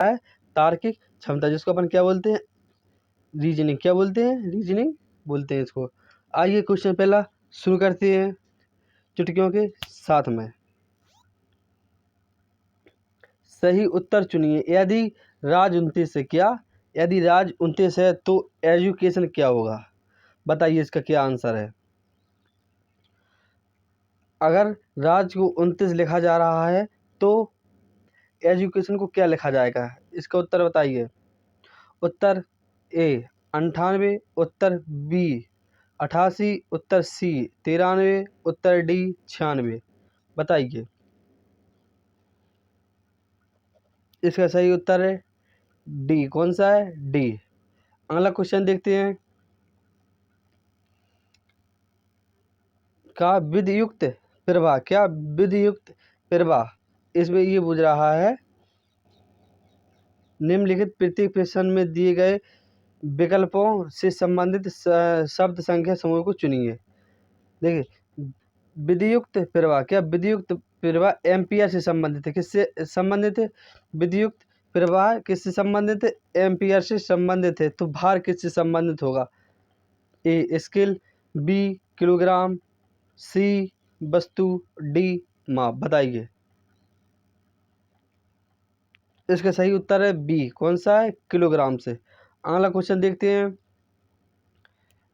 है तार्किक क्षमता, जिसको अपन क्या बोलते हैं, रीजनिंग। क्या बोलते हैं, रीजनिंग बोलते हैं इसको। आइए क्वेश्चन पहला शुरू करते हैं चुटकियों के साथ में। सही उत्तर चुनिए। यदि राज 29 है, क्या, यदि राज 29 है तो एजुकेशन क्या होगा? बताइए इसका क्या आंसर है। अगर राज को 29 लिखा जा रहा है तो एजुकेशन को क्या लिखा जाएगा? इसका उत्तर बताइए। उत्तर ए 98, उत्तर बी 88, उत्तर सी 93, उत्तर डी 96। बताइए इसका सही उत्तर है डी। कौन सा है? डी। अगला क्वेश्चन देखते हैं। का विधियुक्त प्रवाह, क्या विधियुक्त प्रवाह, इसमें ये पूछ रहा है निम्नलिखित प्रत्येक प्रश्न में दिए गए विकल्पों से संबंधित शब्द संख्या समूह को चुनिए। देखिए विधियुक्त प्रवाह, क्या विधियुक्त प्रवाह एम्पियर से संबंधित है? किससे संबंधित है? विधियुक्त प्रवाह किससे संबंधित है? एम्पियर से संबंधित है। तो भार किससे संबंधित होगा? ए स्केल, बी किलोग्राम, सी वस्तु, डी माप। बताइए इसका सही उत्तर है बी। कौन सा है? किलोग्राम से। अगला क्वेश्चन देखते हैं।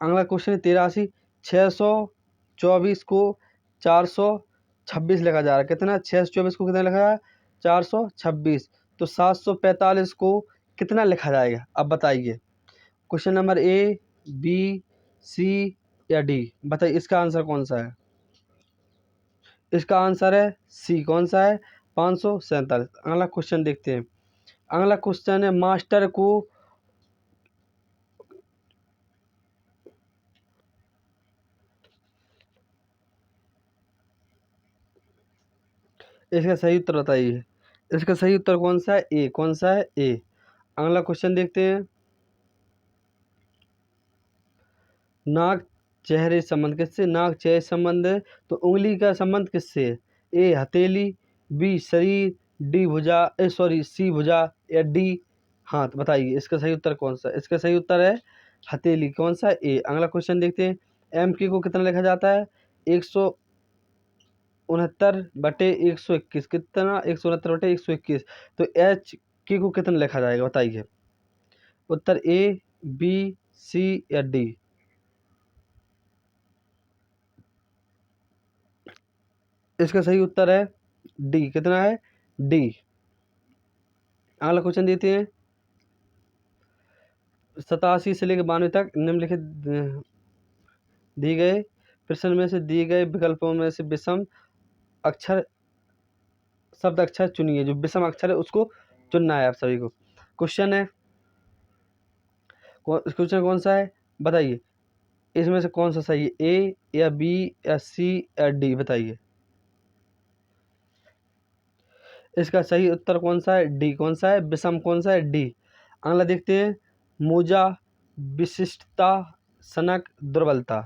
अगला क्वेश्चन है 83। 624 को 426 लिखा जा रहा है। कितना? 624 को कितना लिखा है? 426। तो 745 को कितना लिखा जाएगा? अब बताइए। क्वेश्चन नंबर ए, बी, सी या डी। बताइए इसका आंसर कौन सा है? इसका आंसर है सी। कौन सा है? 547। अगला क्वेश्चन देखते हैं। अगला क्वेश्चन है मास्टर को इसका सही उत्तर बताइए। इसका सही उत्तर कौन सा है? ए। कौन सा है? ए। अगला क्वेश्चन देखते हैं। नाक चेहरे संबंध किससे? नाक चेहरे संबंध है तो उंगली का संबंध किससे है? ए हथेली, बी शरीर, डी भुजा, सॉरी सी भुजा या डी हाथ। बताइए इसका सही उत्तर कौन सा? इसका सही उत्तर है हथेली। कौन सा? ए। अगला क्वेश्चन देखते हैं। एम के को कितना लिखा जाता है? 169/121। कितना? 169/121। तो एच के को कितना लिखा जाएगा? बताइए। उत्तर ए, बी, सी या डी। इसका सही उत्तर है डी। कितना है? डी। अगला क्वेश्चन देते हैं। 87 से लेकर 92 तक निम्नलिखित दिए गए प्रश्न में से दिए गए विकल्पों में से विषम अक्षर शब्द अक्षर चुनिए। जो विषम अक्षर है उसको चुनना है आप सभी को। क्वेश्चन है क्वेश्चन कौन सा है? बताइए इसमें से कौन सा सही है? ए या बी या सी या डी। बताइए इसका सही उत्तर कौन सा है? डी। कौन सा है? विषम कौन सा है? डी। अगला देखते हैं। मोजा विशिष्टता, सनक दुर्बलता।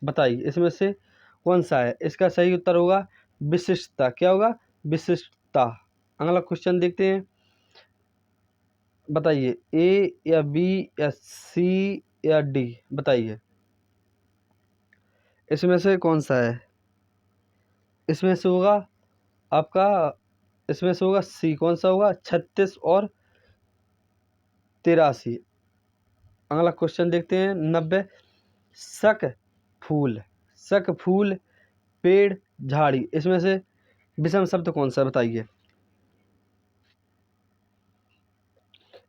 बताइए इसमें से कौन सा है? इसका सही उत्तर होगा विशिष्टता। क्या होगा? विशिष्टता। अगला क्वेश्चन देखते हैं। बताइए ए या बी या सी या डी। बताइए इसमें से कौन सा है? इसमें से होगा आपका, इसमें से होगा सी। कौन सा होगा? 36 और 83। अगला क्वेश्चन देखते हैं। 90। शक फूल, शक फूल, पेड़, झाड़ी। इसमें से विषम शब्द कौन सा? बताइए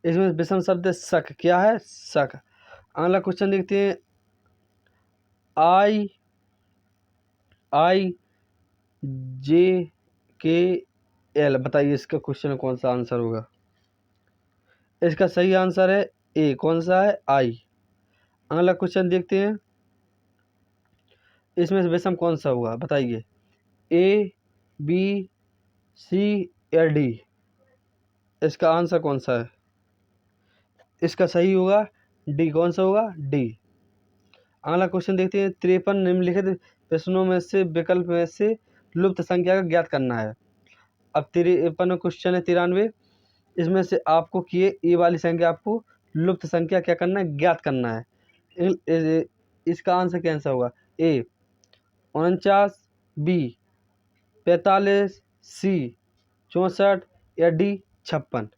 इसमें विषम शब्द शक। क्या है? शक। अगला क्वेश्चन देखते हैं। आई आई जे के एल। बताइए इसका क्वेश्चन कौन सा आंसर होगा? इसका सही आंसर है ए। कौन सा है? आई। अगला क्वेश्चन देखते हैं। इसमें से विषम कौन सा होगा? बताइए ए, बी, सी या डी। इसका आंसर कौन सा है? इसका सही होगा डी। कौन सा होगा? डी। अगला क्वेश्चन देखते हैं। 53 निम्नलिखित प्रश्नों में से विकल्प में से लुप्त संख्या का ज्ञात करना है। अब 53 क्वेश्चन है। 93 इसमें से आपको किए ये वाली संख्या आपको लुप्त संख्या क्या करना है, ज्ञात करना है। इसका आंसर कैंसर होगा, ए 49, बी 45, सी 64 या डी 56।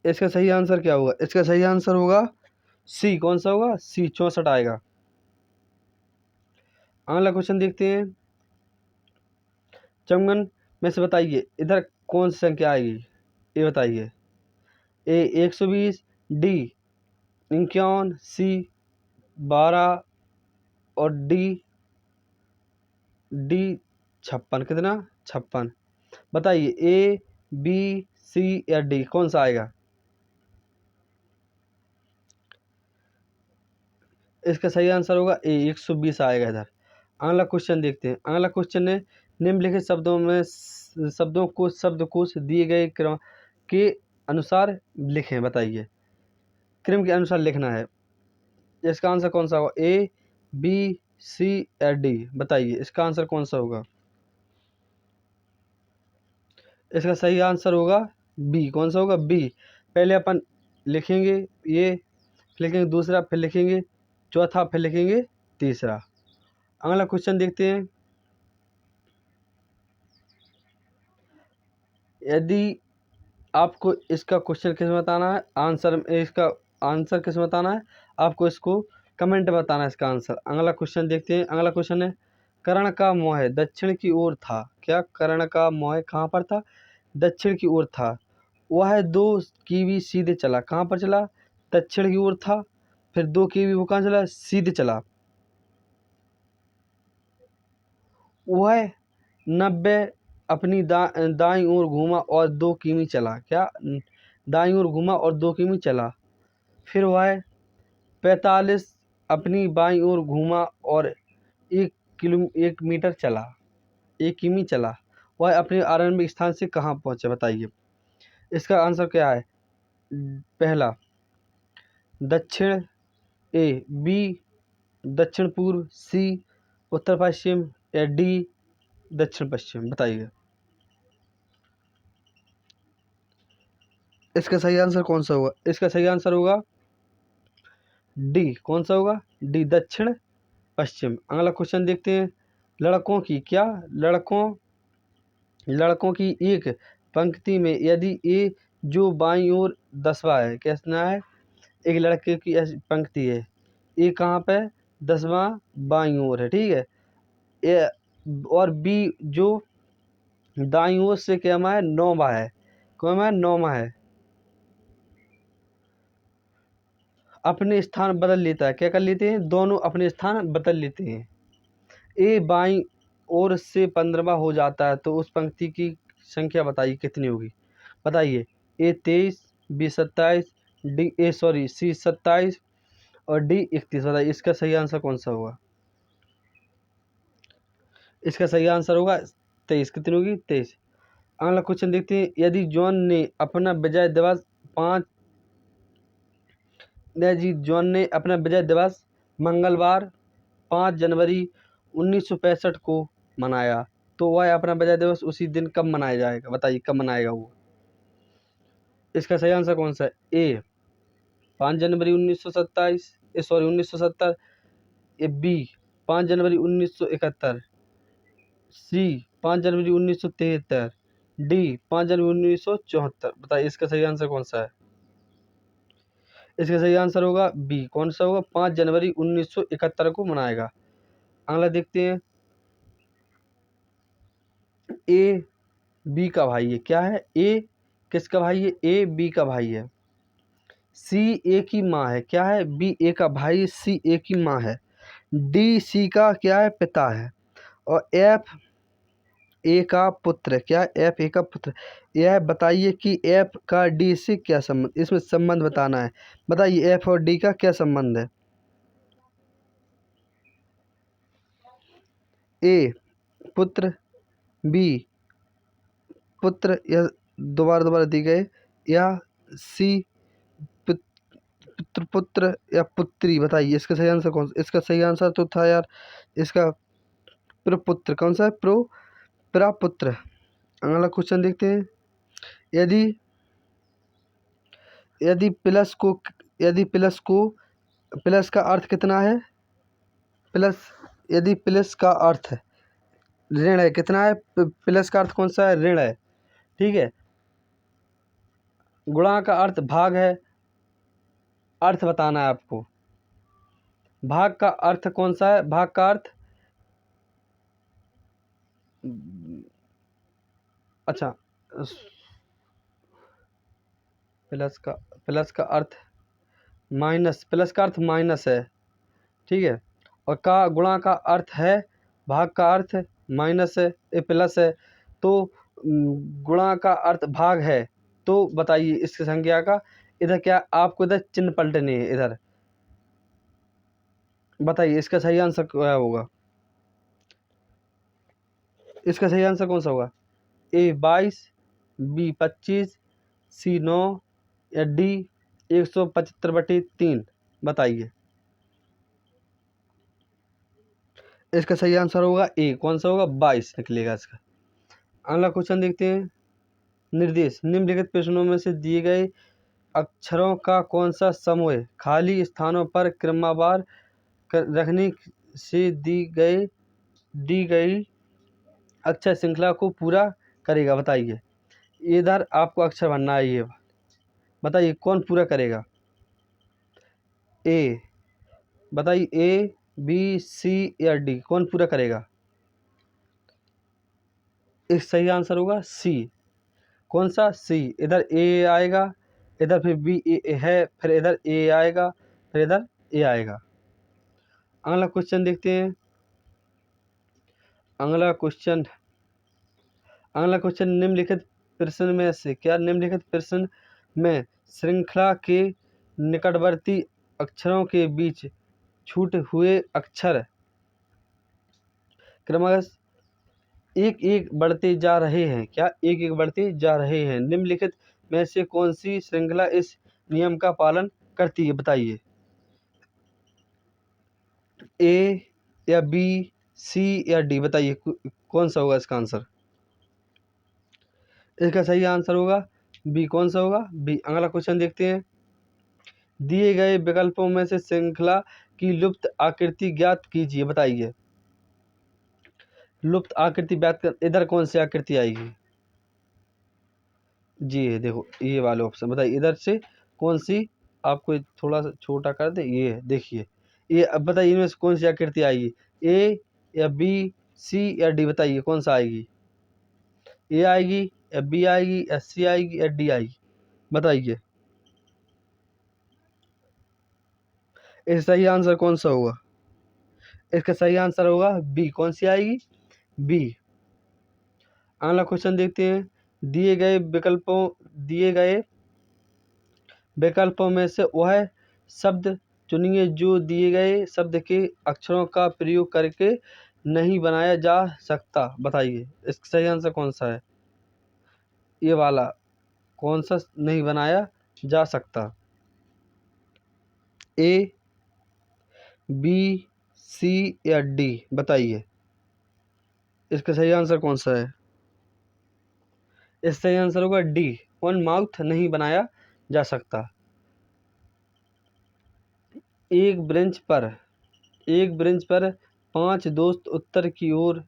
इसका सही आंसर क्या होगा, इसका सही आंसर होगा सी। कौन सा होगा, सी 64 आएगा। अगला क्वेश्चन देखते हैं। चमगन में से बताइए इधर कौन सी संख्या आएगी, ये बताइए। ए 120, डी 51, सी 12 और डी 56। कितना, 56। बताइए ए बी सी या डी कौन सा आएगा। इसका सही आंसर होगा ए 120 आएगा इधर। अगला क्वेश्चन देखते हैं। अगला क्वेश्चन है निम्नलिखित शब्दों को शब्दकोश दिए गए क्रम के अनुसार लिखें। बताइए, क्रम के अनुसार लिखना है। इसका आंसर कौन सा होगा, ए बी सी या डी। बताइए इसका आंसर कौन सा होगा। इसका सही आंसर होगा बी। कौन सा होगा, बी। पहले अपन लिखेंगे ये, फिर लिखेंगे दूसरा, फिर लिखेंगे चौथा, फिर लिखेंगे तीसरा। अगला क्वेश्चन देखते हैं। यदि आपको इसका क्वेश्चन किस में बताना है, आंसर, इसका आंसर किस में बताना है, आपको इसको कमेंट में बताना है इसका आंसर। अगला क्वेश्चन देखते हैं। अगला क्वेश्चन है कर्ण का मोह दक्षिण की ओर था। क्या, कर्ण का मोह कहाँ पर था, दक्षिण की ओर था। वह 2 कीवी सीधे चला, कहाँ पर चला, दक्षिण की ओर था। फिर 2 कीवी वो कहाँ चला, सीधे चला। वह 90 अपनी दाईं ओर घूमा और 2 किमी चला। क्या, दाईं ओर घूमा और 2 किमी चला। फिर वह 45 अपनी बाईं ओर घूमा और 1 मीटर चला, 1 किमी चला। वह अपने आरंभिक स्थान से कहाँ पहुँचे। बताइए इसका आंसर क्या है। पहला दक्षिण, ए बी दक्षिण पूर्व, सी उत्तर पश्चिम या डी दक्षिण पश्चिम। बताइए इसका सही आंसर कौन सा होगा। इसका सही आंसर होगा डी। कौन सा होगा, डी दक्षिण पश्चिम। अगला क्वेश्चन देखते हैं। लड़कों की, क्या, लड़कों की एक पंक्ति में यदि ए जो बाईं ओर 10वां है, कैसा है, एक लड़के की ऐसी पंक्ति है, ए कहाँ पे 10वां बाईं ओर है, ठीक है। ए और बी जो दाईं ओर से क्या है 9वां है, कौन है 9वां है, अपने स्थान बदल लेता है। क्या कर लेते हैं, दोनों अपने स्थान बदल लेते हैं। ए बाईं ओर से 15वां हो जाता है तो उस पंक्ति की संख्या बताइए कितनी होगी। बताइए ए 23, बी 27, सी 27 और डी 31। बताइए इसका सही आंसर कौन सा होगा। इसका सही आंसर होगा 23। कितनी होगी, 23। अगला क्वेश्चन देखते हैं। यदि जॉन ने अपना विजय दिवस 5 मंगलवार 5 जनवरी 1965 को मनाया तो वह अपना विजय दिवस उसी दिन कब मनाया जाएगा। बताइए कब मनाएगा वो। इसका सही आंसर कौन सा है, ए 5 जनवरी 1970, A B 5 January 1971, C 5 January 1973, D 5 जनवरी 1974। बताइए इसका सही आंसर कौन सा है। इसका सही आंसर होगा बी। कौन सा होगा, 5 जनवरी 1971 को मनाएगा। अगला देखते हैं। ए बी का भाई है, क्या है, ए किसका भाई है, ए बी का भाई है। सी ए की माँ है, क्या है, बी ए का भाई, सी ए की माँ है। डी सी का क्या है, पिता है। और एफ ए का पुत्र है, क्या, एफ ए का पुत्र। यह बताइए कि एफ का डी से क्या संबंध, इसमें संबंध बताना है। बताइए एफ और डी का क्या संबंध है। ए पुत्र, बी पुत्र या दोबारा दी गए, या सी पुत्र पुत्र या पुत्री। बताइए इसका सही आंसर कौन सा। इसका सही आंसर तो था यार इसका प्रपुत्र। कौन सा है, प्रपुत्र। अगला क्वेश्चन देखते हैं। यदि यदि प्लस को यदि प्लस का अर्थ कितना है? यदि प्लस का अर्थ ऋण है, कितना है? प्लस का अर्थ कौन सा है? ऋण है, ठीक है। गुणा का अर्थ भाग है, अर्थ बताना है आपको। भाग का अर्थ कौन सा है? भाग का अर्थ अच्छा, प्लस का अर्थ माइनस, प्लस का अर्थ माइनस है, ठीक है। और का गुणा का अर्थ है, भाग का अर्थ माइनस है, ये प्लस है, तो गुणा का अर्थ भाग है। तो बताइए इसकी संख्या का इधर क्या, आपको इधर चिन्ह पलटने है इधर। बताइए इसका सही आंसर क्या होगा? इसका सही आंसर कौन सा होगा? ए 22, बी 25, सी 9 या डी 175/3? बताइए। इसका सही आंसर होगा ए, कौन सा होगा? 22 निकलेगा इसका। अगला क्वेश्चन देखते हैं। निर्देश, निम्नलिखित प्रश्नों में से दिए गए अक्षरों का कौन सा समूह खाली स्थानों पर क्रमवार रखने से दी गई अक्षर श्रृंखला को पूरा करेगा? बताइए। इधर आपको अक्षर भरना है, ये बताइए कौन पूरा करेगा? ए, बताइए ए, बी, सी या डी, कौन पूरा करेगा? इस सही आंसर होगा सी। कौन सा? सी। इधर ए आएगा, इधर फिर बी ए है, फिर इधर ए आएगा, फिर इधर ए आएगा। अगला क्वेश्चन देखते हैं। अगला क्वेश्चन निम्नलिखित प्रश्न में से क्या निम्नलिखित प्रश्न में श्रृंखला के निकटवर्ती अक्षरों के बीच छूटे हुए अक्षर क्रमशः एक एक बढ़ते जा रहे हैं? क्या एक एक बढ़ते जा रहे हैं? निम्नलिखित में से कौन सी श्रृंखला इस नियम का पालन करती है? बताइए। ए या बी, सी या डी, बताइए कौन सा होगा इसका आंसर? इसका सही आंसर होगा बी। कौन सा होगा? बी। अगला क्वेश्चन देखते हैं। दिए गए विकल्पों में से श्रृंखला की लुप्त आकृति ज्ञात कीजिए? बताइए। लुप्त आकृति ज्ञात कर, इधर कौन सी आकृति आएगी? जी है, देखो ये वाले ऑप्शन बताइए, इधर से कौन सी, आपको थोड़ा सा छोटा कर दे, ये देखिए, ये अब बताइए इनमें से कौन सी आकृति आएगी? ए या बी, सी या डी, बताइए कौन सा आएगी? ए आएगी या बी आएगी या सी आएगी या डी आएगी? बताइए। इसका सही आंसर कौन सा होगा? इसका सही आंसर होगा बी। कौन सी आएगी? बी। अगला क्वेश्चन देखते हैं। दिए गए विकल्पों में से वह शब्द चुनिए जो दिए गए शब्द के अक्षरों का प्रयोग करके नहीं बनाया जा सकता? बताइए इसका सही आंसर कौन सा है? ये वाला कौन सा नहीं बनाया जा सकता? ए, बी, सी या डी, बताइए इसका सही आंसर कौन सा है? इसका सही आंसर होगा डी, वन माउथ नहीं बनाया जा सकता। एक ब्रेंच पर 5 दोस्त उत्तर की ओर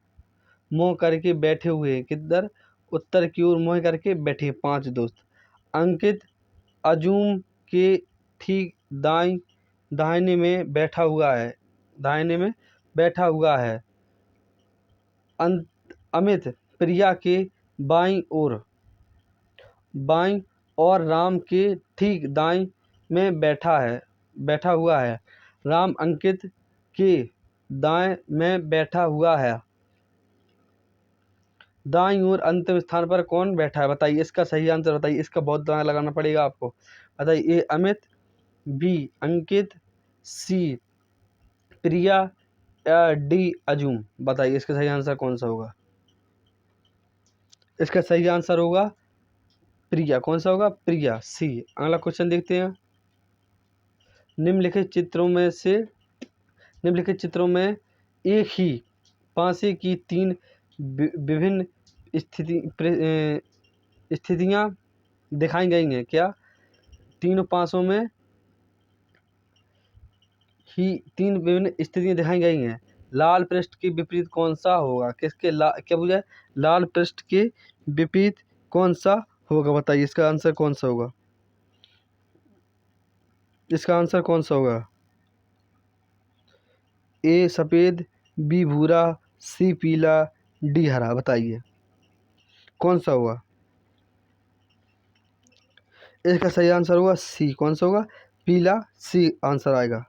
मुँह करके बैठे हुए। किधर? उत्तर की ओर मुँह करके बैठे 5 दोस्त। अंकित अजूम के ठीक दाहिने में बैठा हुआ है। अमित प्रिया के बाईं और राम के ठीक दाईं में बैठा हुआ है। राम अंकित के दाएं में बैठा हुआ है। दाईं ओर अंतिम स्थान पर कौन बैठा है? बताइए इसका सही आंसर बताइए। इसका बहुत दिमाग लगाना पड़ेगा आपको। बताइए। ए अमित, बी अंकित, सी प्रिया या डी अजूम? बताइए इसका सही आंसर कौन सा होगा? इसका सही आंसर होगा प्रिया। कौन सा होगा? प्रिया, सी। अगला क्वेश्चन देखते हैं। निम्नलिखित चित्रों में एक ही पासे की 3 विभिन्न स्थितियाँ दिखाई गई हैं। क्या? तीनों पासों में ही तीन विभिन्न स्थितियाँ दिखाई गई हैं। लाल पृष्ठ के विपरीत कौन सा होगा? किसके क्या पूछा है? लाल पृष्ठ के विपरीत कौन सा होगा? बताइए इसका आंसर कौन सा होगा? इसका आंसर कौन सा होगा? ए सफ़ेद, बी भूरा, सी पीला, डी हरा। बताइए कौन सा होगा? इसका सही आंसर होगा सी। कौन सा होगा? पीला, सी आंसर आएगा।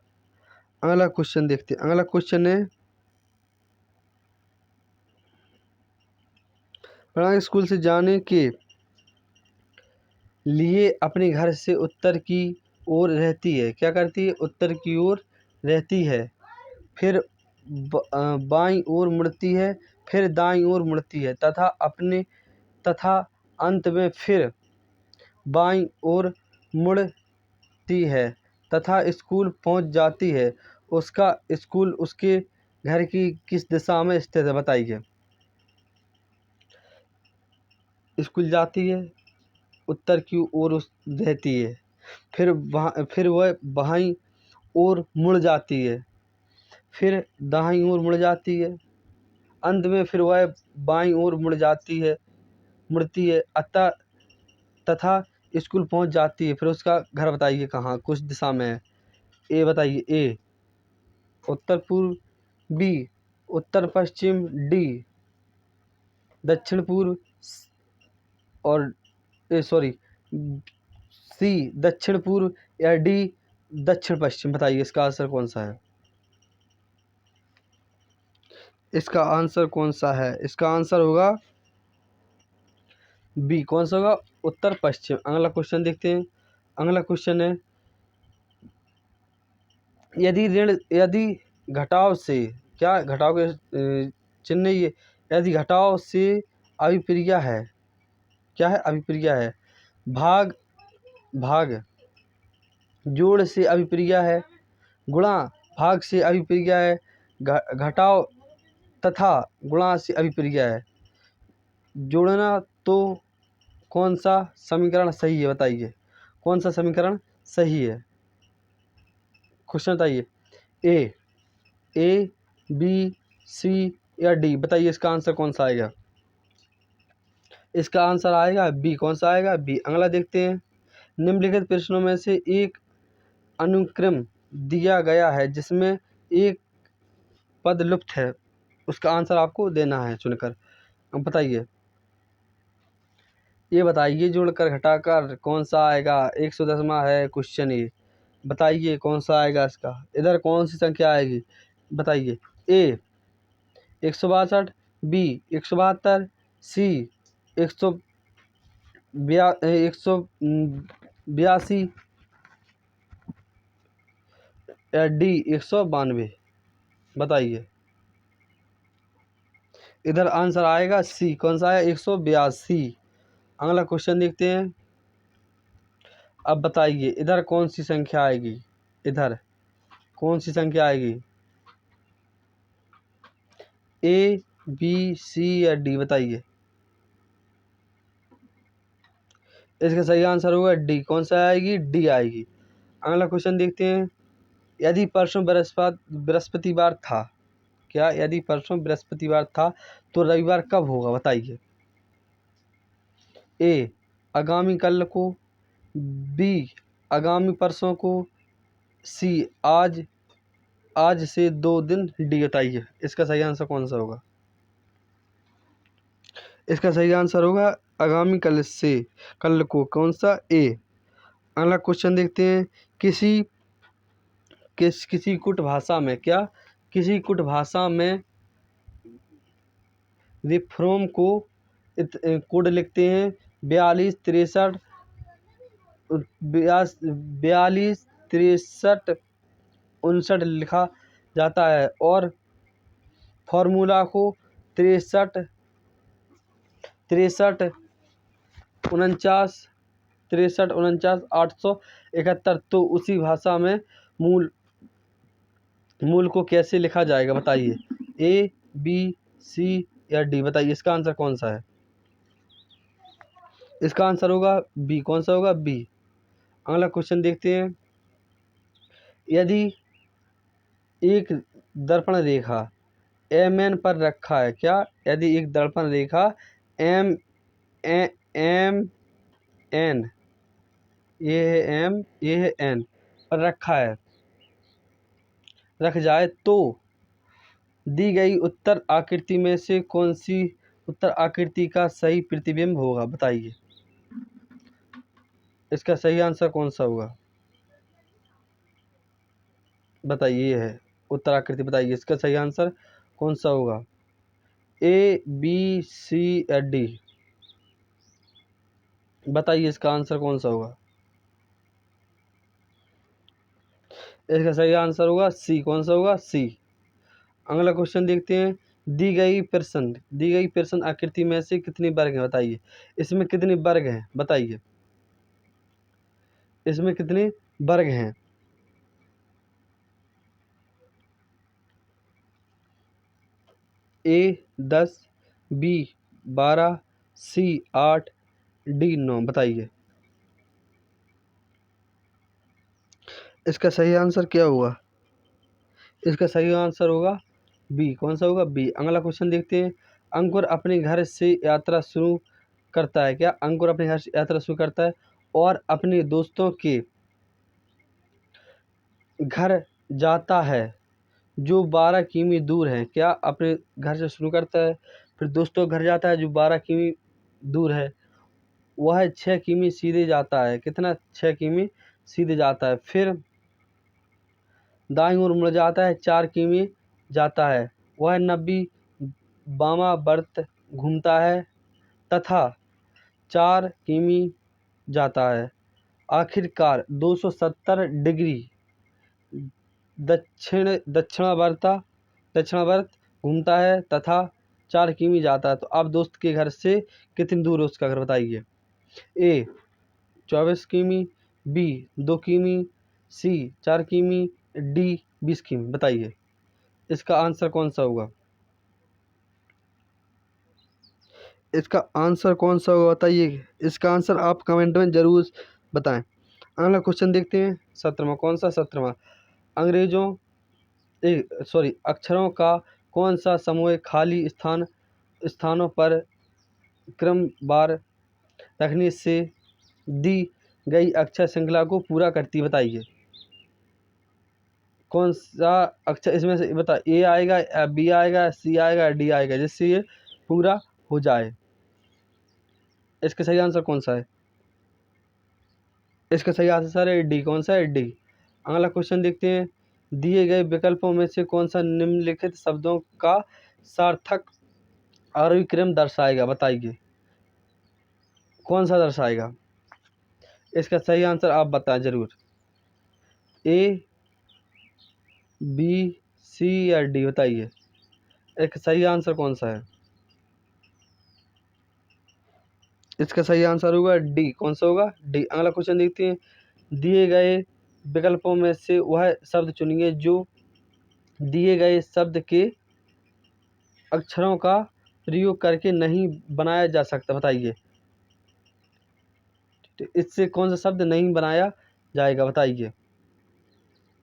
अगला क्वेश्चन देखते हैं। अगला क्वेश्चन है, प्रारंभिक स्कूल से जाने के लिए अपने घर से उत्तर की ओर रहती है। क्या करती है? उत्तर की ओर रहती है। फिर बाईं ओर मुड़ती है, फिर दाईं ओर मुड़ती है तथा अंत में फिर बाईं ओर मुड़ती है तथा स्कूल पहुंच जाती है। उसका स्कूल उसके घर की किस दिशा में स्थित है? बताइए। स्कूल जाती है, उत्तर की ओर रहती है, फिर वह बाईं ओर मुड़ जाती है, फिर दाईं ओर मुड़ जाती है, अंत में फिर वह बाईं ओर मुड़ती है तथा स्कूल पहुंच जाती है। फिर उसका घर बताइए कहाँ, कुछ दिशा में है? ए बताइए। ए उत्तर पूर्व, बी उत्तर पश्चिम, डी दक्षिण पूर्व और सी दक्षिण पूर्व या डी दक्षिण पश्चिम। बताइए इसका आंसर कौन सा है? इसका आंसर कौन सा है? इसका आंसर होगा बी। कौन सा होगा? उत्तर पश्चिम। अगला क्वेश्चन देखते हैं। अगला क्वेश्चन है, यदि घटाव से, क्या घटाव के चिन्ह ये, यदि घटाव से अभिप्रिया है। क्या है? अभिप्रिया है। भाग जोड़ से अभिप्रिया है, गुणा भाग से अभिप्रिया है, घटाव तथा गुणा से अभिप्रिया है। जोड़ना तो कौन सा समीकरण सही है? बताइए कौन सा समीकरण सही है? क्वेश्चन बताइए। ए, बी, सी या डी। बताइए इसका आंसर कौन सा आएगा? इसका आंसर आएगा बी। कौन सा आएगा? बी। अगला देखते हैं। निम्नलिखित प्रश्नों में से एक अनुक्रम दिया गया है जिसमें एक पद लुप्त है। उसका आंसर आपको देना है चुनकर। अब बताइए, ये बताइए जोड़कर घटाकर कौन सा आएगा? 110वां है क्वेश्चन ये। बताइए कौन सा आएगा इसका? इधर कौन सी संख्या आएगी? बताइए। ए 162, बी 172, सी 182 या डी 192। बताइए। इधर आंसर आएगा सी। कौन सा है? 182। अगला क्वेश्चन देखते हैं। अब बताइए इधर कौन सी संख्या आएगी? इधर कौन सी संख्या आएगी? ए, बी, सी या डी। बताइए इसका सही आंसर होगा डी। कौन सा आएगी? डी आएगी। अगला क्वेश्चन देखते हैं। यदि परसों बृहस्पतिवार था। क्या? यदि परसों बृहस्पतिवार था तो रविवार कब होगा? बताइए। ए आगामी कल को, बी आगामी परसों को, सी आज से 2 दिन, डी। बताइए इसका सही आंसर कौन सा होगा? इसका सही आंसर होगा आगामी कल को। कौन सा? ए। अगला क्वेश्चन देखते हैं। किसी कुट भाषा में, क्या? किसी कुट भाषा में रिफ्रॉम को कोड लिखते हैं 42 63 59 लिखा जाता है और फॉर्मूला को 63 49 871। तो उसी भाषा में मूल को कैसे लिखा जाएगा? बताइए। ए, बी, सी या डी। बताइए इसका आंसर कौन सा है? इसका आंसर होगा बी। कौन सा होगा? बी। अगला क्वेश्चन देखते हैं। यदि एक दर्पण रेखा एम एन पर रखा है, क्या? यदि एक दर्पण रेखा एम एम एन, ये है एम, ये है एन पर रखा है, रख जाए तो दी गई उत्तर आकृति में से कौन सी उत्तर आकृति का सही प्रतिबिंब होगा? बताइए, इसका सही आंसर कौन सा होगा? बताइए, ये है उत्तर आकृति, बताइए इसका सही आंसर कौन सा होगा? ए, बी, सी या डी? बताइए इसका आंसर कौन सा होगा? इसका सही आंसर होगा सी। कौन सा होगा? सी। अगला क्वेश्चन देखते हैं। दी गई प्रश्न आकृति में से कितनी वर्ग है? बताइए, इसमें कितने वर्ग हैं? बताइए, इसमें कितने वर्ग हैं? ए 10, बी 12, सी 8, डी 9। बताइए, इसका सही आंसर क्या होगा? इसका सही आंसर होगा बी। कौन सा होगा? बी। अगला क्वेश्चन देखते हैं। अंकुर अपने घर से यात्रा शुरू करता है, क्या? अंकुर अपने घर से यात्रा शुरू करता है और अपने दोस्तों के घर जाता है जो 12 किमी दूर है, क्या? अपने घर से शुरू करता है, फिर दोस्तों के घर जाता है जो 12 किमी दूर है, वह 6 किमी सीधे जाता है। कितना? 6 किमी सीधे जाता है। फिर दाईं ओर मुड़ जाता है, 4 किमी जाता है, वह 90 वामावर्त घूमता है तथा 4 किमी जाता है। आखिरकार 270 डिग्री दक्षिणावर्त घूमता है तथा 4 किमी जाता है। तो आप दोस्त के घर से कितनी दूर है उसका घर? बताइए। ए 24 किमी, बी 2 किमी, सी 4 किमी, डी 20 किमी। बताइए, इसका आंसर कौन सा होगा? इसका आंसर कौन सा होगा? बताइए, इसका आंसर आप कमेंट में ज़रूर बताएं। अगला क्वेश्चन देखते हैं। 17वां। कौन सा? 17वां। अक्षरों का कौन सा समूह खाली स्थानों पर क्रमवार रखने से दी गई अक्षर श्रृंखला को पूरा करती है? बताइए, कौन सा अक्षर इसमें से? बता, ए आएगा, बी आएगा, सी आएगा, डी आएगा, जिससे ये पूरा हो जाए। इसका सही आंसर कौन सा है? इसका सही आंसर है डी। कौन सा है? डी। अगला क्वेश्चन देखते हैं। दिए गए विकल्पों में से कौन सा निम्नलिखित शब्दों का सार्थक आरोही क्रम दर्शाएगा? बताइए, कौन सा दर्शाएगा? इसका सही आंसर आप बताएं जरूर। ए, बी, सी या डी? बताइए, इसका सही आंसर कौन सा है? इसका सही आंसर होगा डी। कौन सा होगा? डी। अगला क्वेश्चन देखते हैं। दिए गए विकल्पों में से वह शब्द चुनिए जो दिए गए शब्द के अक्षरों का प्रयोग करके नहीं बनाया जा सकता। बताइए, तो इससे कौन सा शब्द नहीं बनाया जाएगा? बताइए,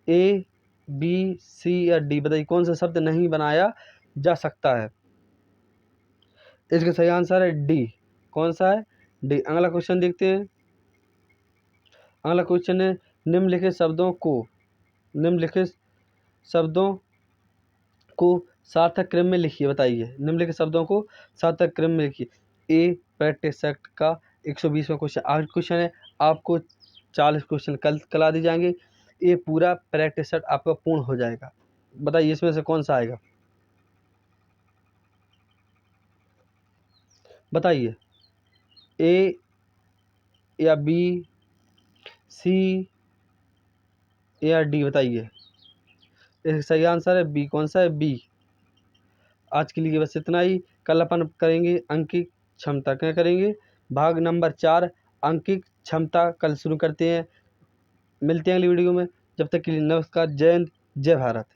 ए, बी, सी या डी? बताइए, कौन सा शब्द नहीं बनाया जा सकता है? इसका सही आंसर है डी। कौन सा है? डी। अगला क्वेश्चन देखते हैं। अगला क्वेश्चन है। निम्नलिखित शब्दों को सार्थक क्रम में लिखिए। बताइए, निम्नलिखित शब्दों को सार्थक क्रम में लिखिए। ए प्रैक्टिस सेट का 120वां क्वेश्चन आखिरी क्वेश्चन है। आपको 40 क्वेश्चन कल करा दिए जाएंगे। ये पूरा प्रैक्टिस सेट आपका पूर्ण हो जाएगा। बताइए, इसमें से कौन सा आएगा? बताइए, ए या बी, सी या डी? बताइए, इसका सही आंसर है बी। कौन सा है? बी। आज के लिए बस इतना ही। कल अपन करेंगे अंकित क्षमता। क्या करेंगे? भाग नंबर 4 अंकित क्षमता कल शुरू करते हैं। मिलते हैं अगली वीडियो में। जब तक के लिए नमस्कार। जय हिंद, जय भारत।